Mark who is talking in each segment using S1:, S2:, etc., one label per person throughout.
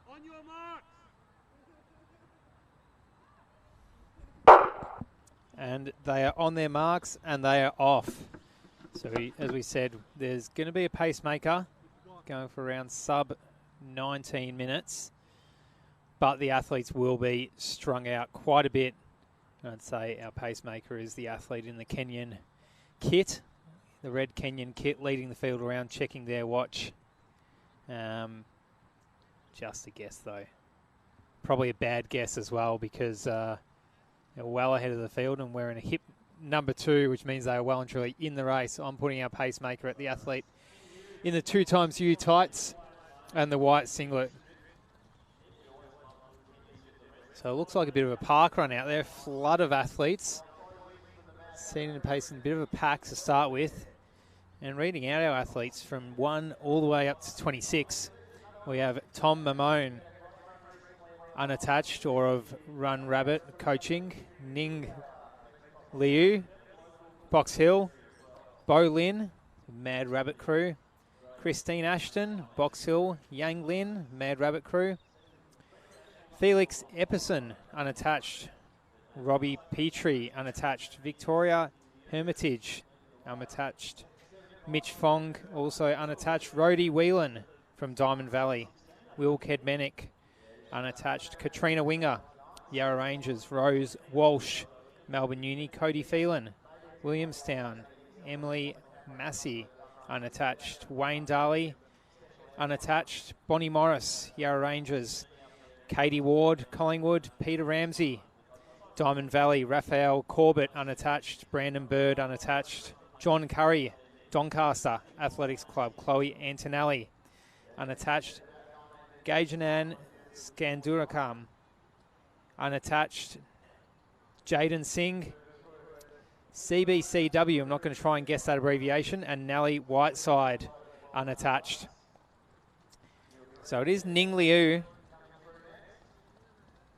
S1: On your mark.
S2: And they are on their marks and they are off. So as we said, there's going to be a pacemaker going for around sub 19 minutes. But the athletes will be strung out quite a bit. I'd say our pacemaker is the athlete in the Kenyan kit. The red Kenyan kit leading the field around, checking their watch. Just a guess though. Probably a bad guess as well because they're well ahead of the field and we're in a hip number 2, which means they are well and truly in the race. I'm putting our pacemaker at the athlete in the 2xU tights and the white singlet. So it looks like a bit of a park run out there. Flood of athletes. Seen in pace in a bit of a pack to start with. And reading out our athletes from 1 all the way up to 26. We have Tom Mamone, unattached or of Run Rabbit coaching. Ning Liu, Box Hill. Bo Lin, Mad Rabbit crew. Christine Ashton, Box Hill. Yang Lin, Mad Rabbit crew. Felix Epperson, unattached. Robbie Petrie, unattached. Victoria Hermitage, unattached. Mitch Fong, also unattached. Rhodey Whelan from Diamond Valley. Will Kedmenick, unattached. Katrina Winger, Yarra Rangers. Rose Walsh, Melbourne Uni. Cody Phelan, Williamstown. Emily Massey, unattached. Wayne Darley, unattached. Bonnie Morris, Yarra Rangers. Katie Ward, Collingwood. Peter Ramsey, Diamond Valley. Raphael Corbett, unattached. Brandon Bird, unattached. John Curry, Doncaster Athletics Club. Chloe Antonelli, unattached. Gajanan Skandurakam, unattached. Jaden Singh, CBCW, I'm not going to try and guess that abbreviation, and Nellie Whiteside, unattached. So it is Ning Liu.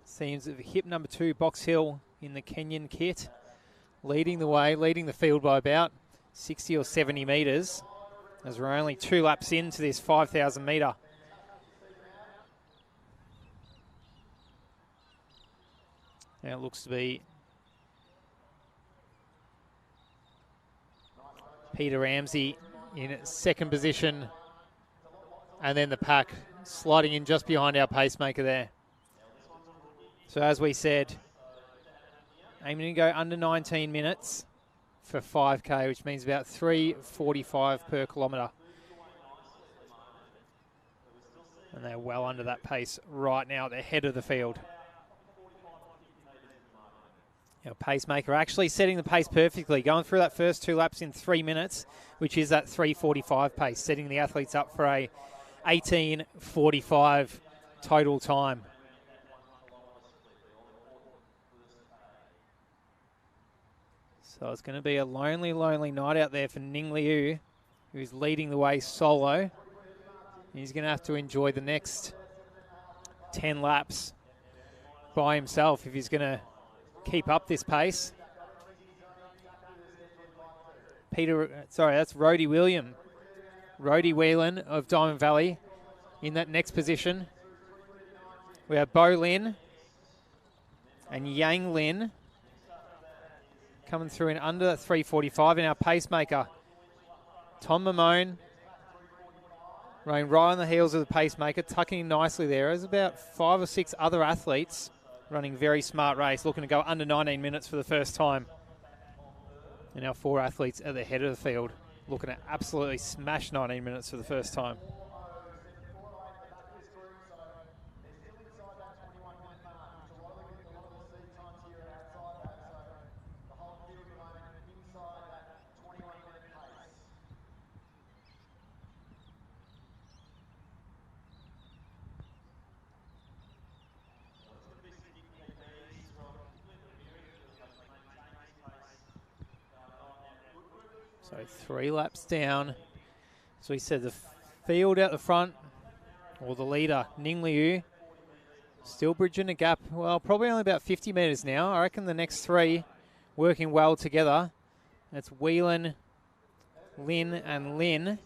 S2: Seems of hip number 2, Box Hill in the Kenyan kit, leading the way, leading the field by about 60 or 70 metres, as we're only 2 laps into this 5,000 metre. Now it looks to be Peter Ramsey in second position, and then the pack sliding in just behind our pacemaker there. So as we said, aiming to go under 19 minutes for 5K, which means about 3:45 per kilometre. And they're well under that pace right now at the head of the field. Our pacemaker actually setting the pace perfectly, going through that first 2 laps in 3 minutes, which is that 3:45 pace, setting the athletes up for a 18:45 total time. So it's going to be a lonely, lonely night out there for Ning Liu, who's leading the way solo. He's going to have to enjoy the next 10 laps by himself if he's going to keep up this pace. That's Rhodey Whelan of Diamond Valley in that next position. We have Bo Lin and Yang Lin coming through in under 3:45 in our pacemaker. Tom Mamone running right on the heels of the pacemaker, tucking in nicely there. There's about 5 or 6 other athletes running very smart race, looking to go under 19 minutes for the first time. And our 4 athletes at the head of the field, looking to absolutely smash 19 minutes for the first time. So 3 laps down. So we said the field out the front, or the leader, Ning Liu, still bridging a gap. Well, probably only about 50 metres now. I reckon the next 3 working well together. That's Whelan, Lin and Lin.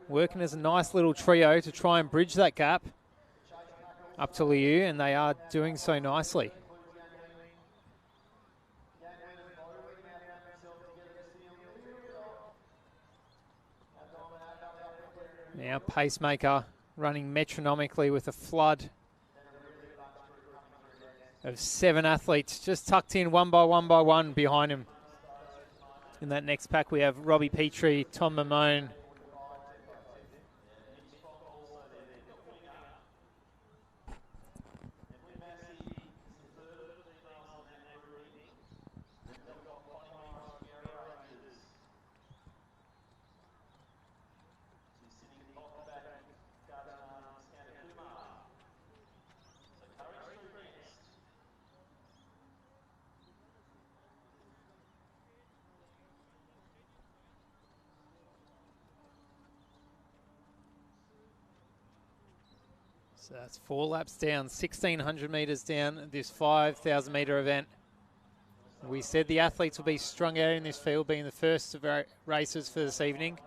S2: working as a nice little trio to try and bridge that gap up to Liu, and they are doing so nicely. Now Pacemaker running metronomically with a flood of 7 athletes just tucked in one by one behind him. In that next pack we have Robbie Petrie, Tom Mamone, so that's 4 laps down, 1,600 metres down this 5,000 metre event. We said the athletes will be strung out in this field, being the first of our races for this evening.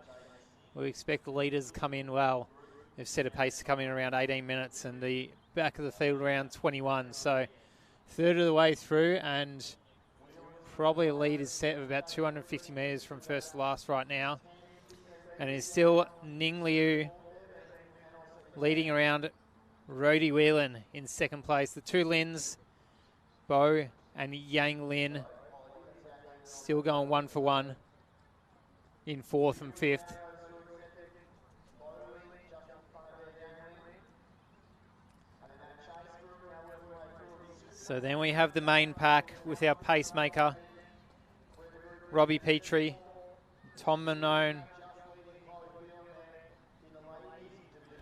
S2: We expect the leaders to come in well. They've set a pace to come in around 18 minutes and the back of the field around 21. So third of the way through, and probably a lead is set of about 250 metres from first to last right now. And it's still Ning Liu leading around Rhodey Whelan in second place. The two Lins, Bo and Yang Lin, still going 1 for 1 in 4th and 5th. So then we have the main pack with our pacemaker, Robbie Petrie, Tom Manone.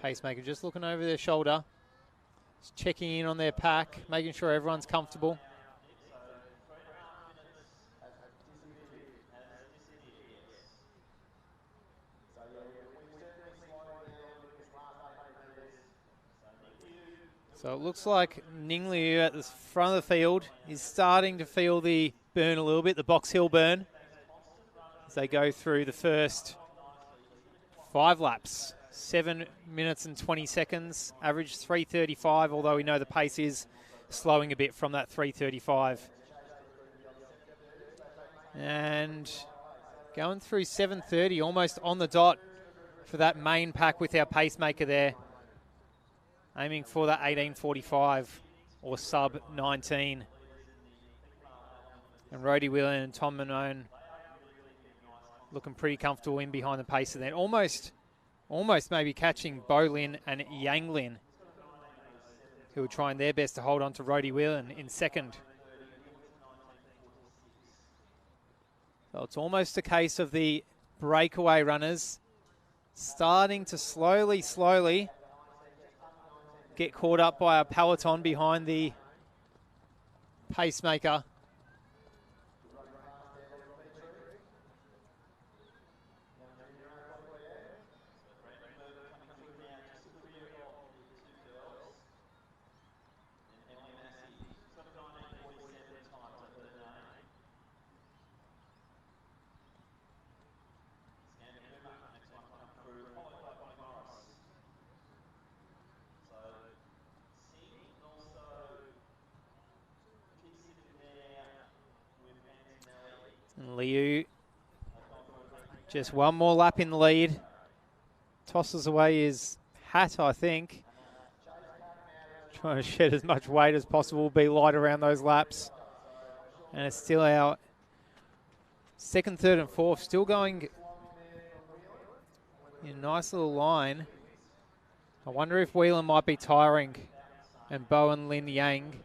S2: Pacemaker just looking over their shoulder, just checking in on their pack, making sure everyone's comfortable. So it looks like Ning Liu at the front of the field is starting to feel the burn a little bit, the Box Hill burn, as they go through the first 5 laps. 7 minutes and 20 seconds, average 3:35, although we know the pace is slowing a bit from that 3:35. And going through 7:30, almost on the dot for that main pack with our pacemaker there. Aiming for that 18:45 or sub 19. And Rhodey Whelan and Tom Manone looking pretty comfortable in behind the pace of that. Almost maybe catching Bo Lin and Yang Lin, who are trying their best to hold on to Rhodey Whelan in second. So it's almost a case of the breakaway runners starting to slowly get caught up by a peloton behind the pacemaker. And Liu, just one more lap in the lead. Tosses away his hat, I think. Trying to shed as much weight as possible, be light around those laps. And it's still our second, third and fourth, still going in a nice little line. I wonder if Whelan might be tiring, and Bo and Lin Yang.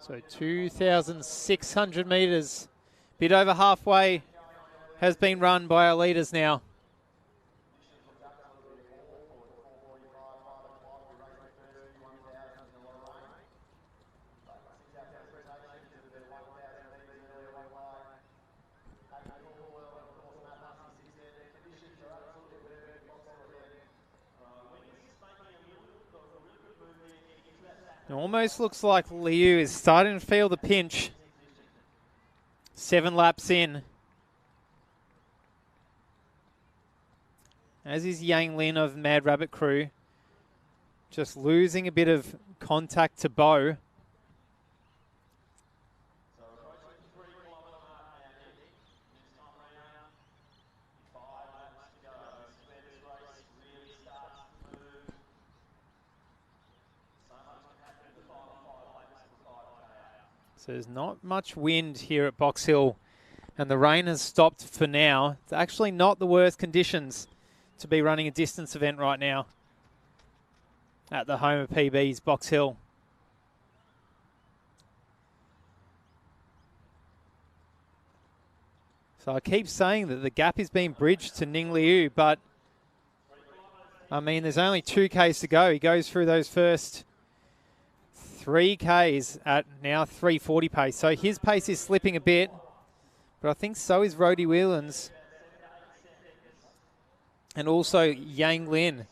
S2: So 2,600 metres, bit over halfway, has been run by our leaders now. It almost looks like Liu is starting to feel the pinch. 7 laps in. As is Yang Lin of Mad Rabbit Crew. Just losing a bit of contact to Bo. So there's not much wind here at Box Hill, and the rain has stopped for now. It's actually not the worst conditions to be running a distance event right now at the home of PB's Box Hill. So I keep saying that the gap is being bridged to Ning Liu, but I mean, there's only 2Ks to go. He goes through those first 3Ks at now 3:40 pace. So his pace is slipping a bit, but I think so is Rhodey Whelan's. And also Yang Lin.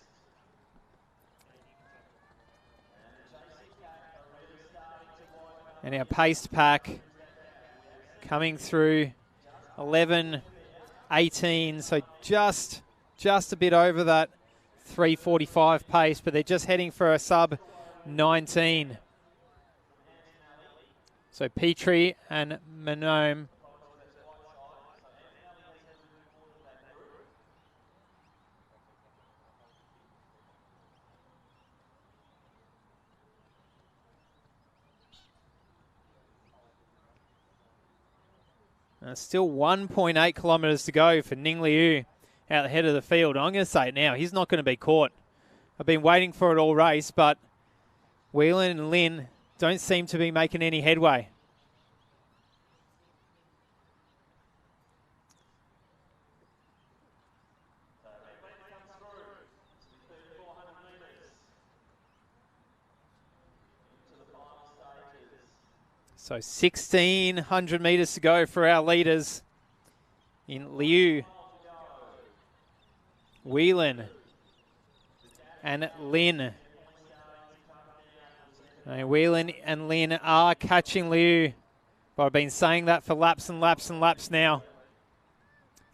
S2: And our paced pack coming through 11, 18. So just a bit over that 3:45 pace, but they're just heading for a sub 19. So Petrie and Manome. Still 1.8 kilometres to go for Ning Liu out the head of the field. I'm going to say it now. He's not going to be caught. I've been waiting for it all race, but Whelan and Lin don't seem to be making any headway. So 1,600 metres to go for our leaders in Liu, Whelan and Lin. Whelan and Lin are catching Liu, but I've been saying that for laps and laps and laps now.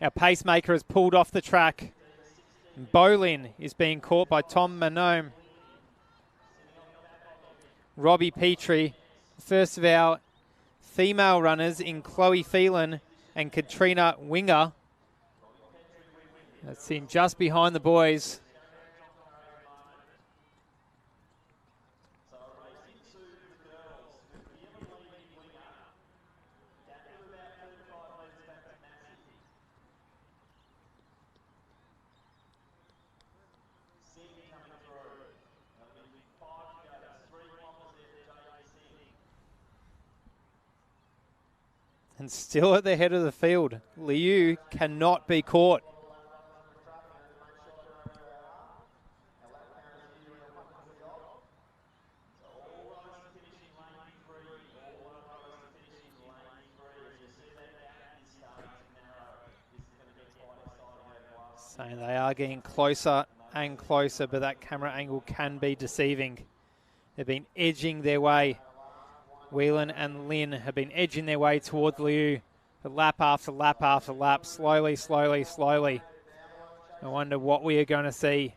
S2: Our pacemaker has pulled off the track. Bolin is being caught by Tom Manome. Robbie Petrie, first of our female runners in Chloe Phelan and Katrina Winger. That's in just behind the boys. And still at the head of the field, Liu cannot be caught. Saying they are getting closer and closer, but that camera angle can be deceiving. They've been edging their way. Whelan and Lin have been edging their way towards Liu for lap after lap after lap, slowly, slowly, slowly. I wonder what we are going to see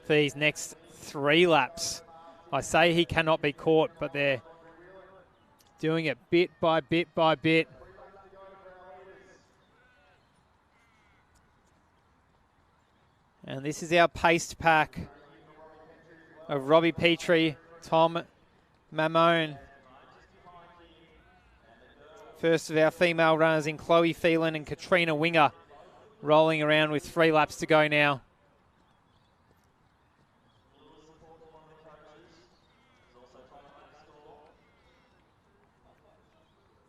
S2: for these next 3 laps. I say he cannot be caught, but they're doing it bit by bit by bit. And this is our paced pack of Robbie Petrie, Tom Mamone. First of our female runners in Chloe Phelan and Katrina Winger, rolling around with 3 laps to go now.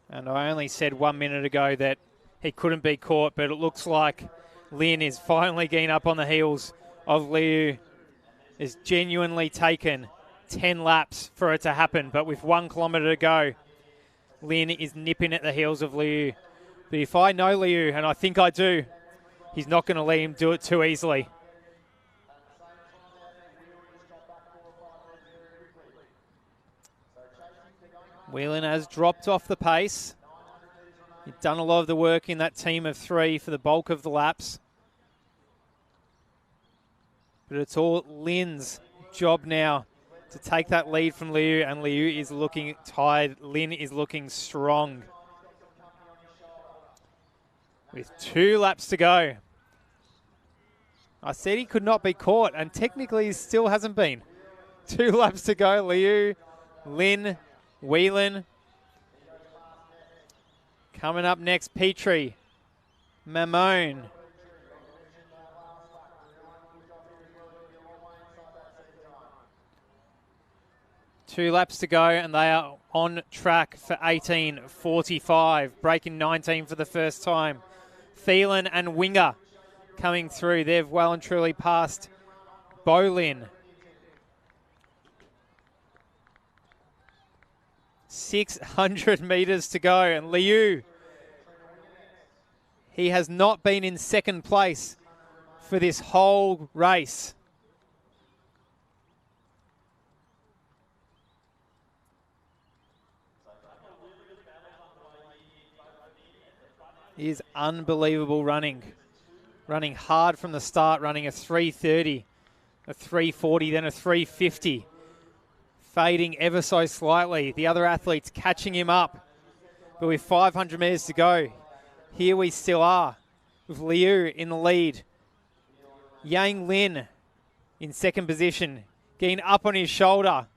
S2: And I only said 1 minute ago that he couldn't be caught, but it looks like Lin is finally getting up on the heels of Liu. It's genuinely taken 10 laps for it to happen, but with 1 kilometre to go, Lin is nipping at the heels of Liu. But if I know Liu, and I think I do, he's not going to let him do it too easily. Whelan has dropped off the pace. He's done a lot of the work in that team of three for the bulk of the laps. But it's all Lin's job now to take that lead from Liu, and Liu is looking tired. Lin is looking strong. With 2 laps to go. I said he could not be caught, and technically he still hasn't been. 2 laps to go. Liu, Lin, Whelan. Coming up next, Petrie, Mamone. 2 laps to go, and they are on track for 18:45, breaking 19 for the first time. Phelan and Winger coming through. They've well and truly passed Bolin. 600 metres to go, and Liu, he has not been in second place for this whole race. He is unbelievable running. Running hard from the start, running a 3:30, a 3:40, then a 3:50. Fading ever so slightly. The other athletes catching him up. But with 500 metres to go, here we still are with Liu in the lead. Yang Lin in second position, getting up on his shoulder.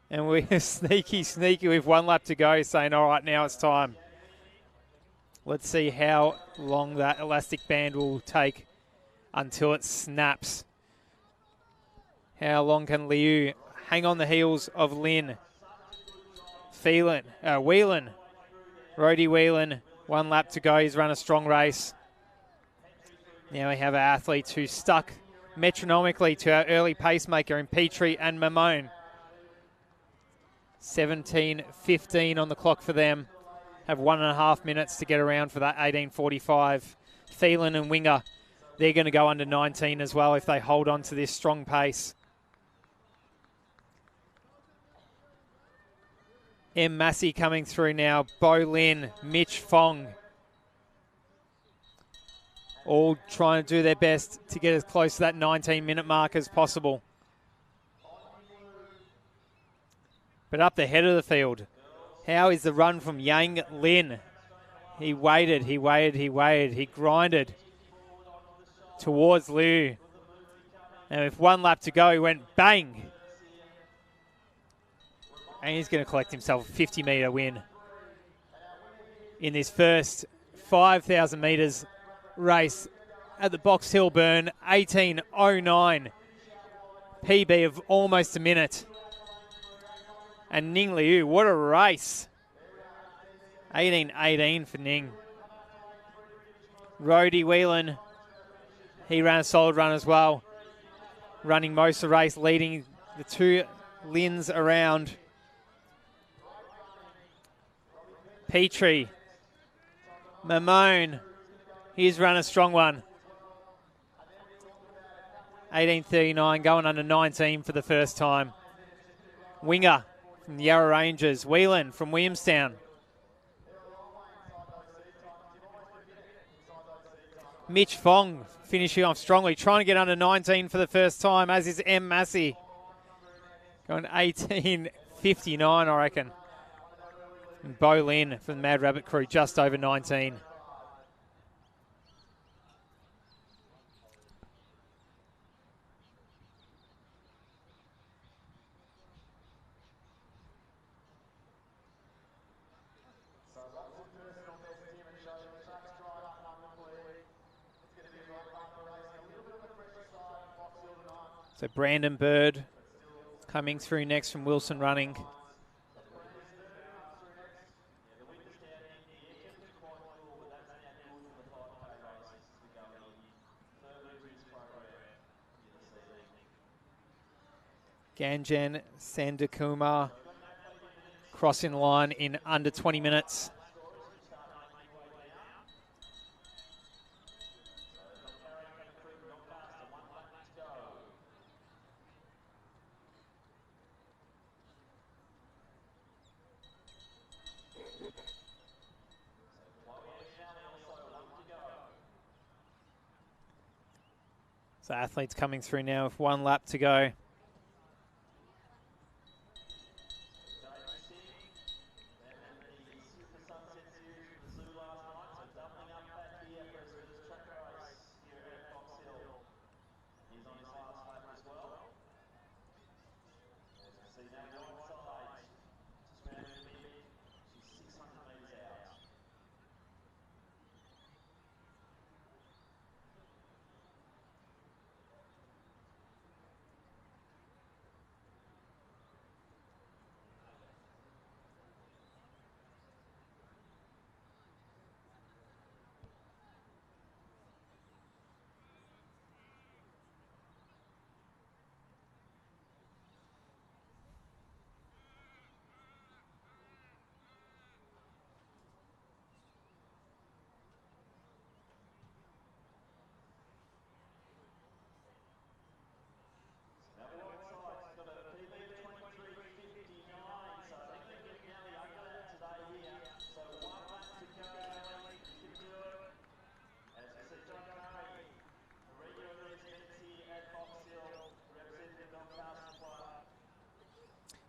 S2: And we're sneaky with 1 lap to go, saying, all right, now it's time. Let's see how long that elastic band will take until it snaps. How long can Liu hang on the heels of Lin? Whelan. Rody Whelan, 1 lap to go. He's run a strong race. Now we have our athletes who stuck metronomically to our early pacemaker in Petrie and Mamone. 17:15 on the clock for them. Have 1.5 minutes to get around for that 18:45. Phelan and Winger, they're going to go under 19 as well if they hold on to this strong pace. M. Massey coming through now. Bo Lin, Mitch Fong. All trying to do their best to get as close to that 19-minute mark as possible. But up the head of the field, how is the run from Yang Lin? He waited. He grinded towards Liu. And with 1 lap to go, he went bang. And he's going to collect himself a 50-metre win in this first 5,000 metres race at the Box Hill Burn. 18:09. PB of almost a minute. And Ning Liu, what a race. 18:18 for Ning. Rody Whelan, he ran a solid run as well. Running most of the race, leading the 2 Lins around. Petrie, Mamone, he's run a strong one. 18:39, going under 19 for the first time. Winger from the Yarra Rangers. Whelan from Williamstown. Mitch Fong finishing off strongly, trying to get under 19 for the first time, as is M. Massey. Going 18:59, I reckon. And Bo Lin from the Mad Rabbit crew, just over 19. So Brandon Bird coming through next from Wilson Running. Ganjan Sandakumar crossing the line in under 20 minutes. So athletes coming through now with 1 lap to go.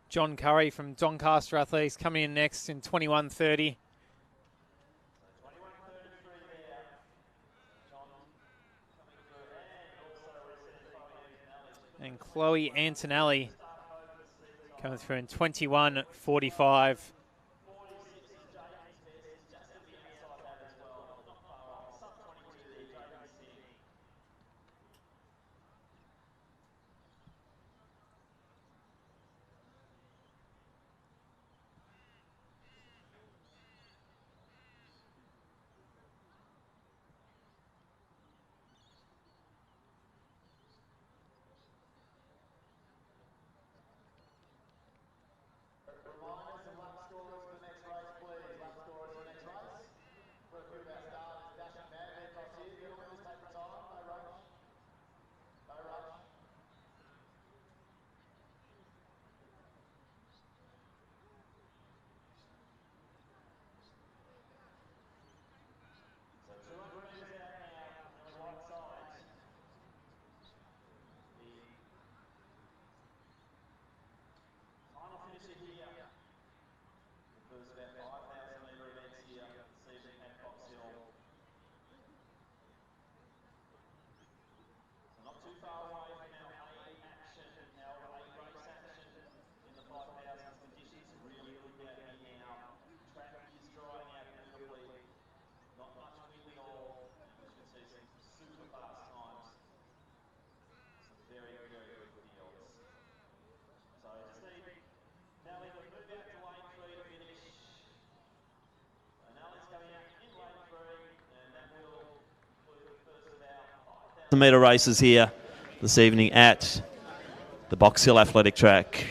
S2: John Curry from Doncaster Athletics coming in next in 21:30. And Chloe Antonelli coming through in 21:45.
S3: Metre races here this evening at the Box Hill Athletic Track.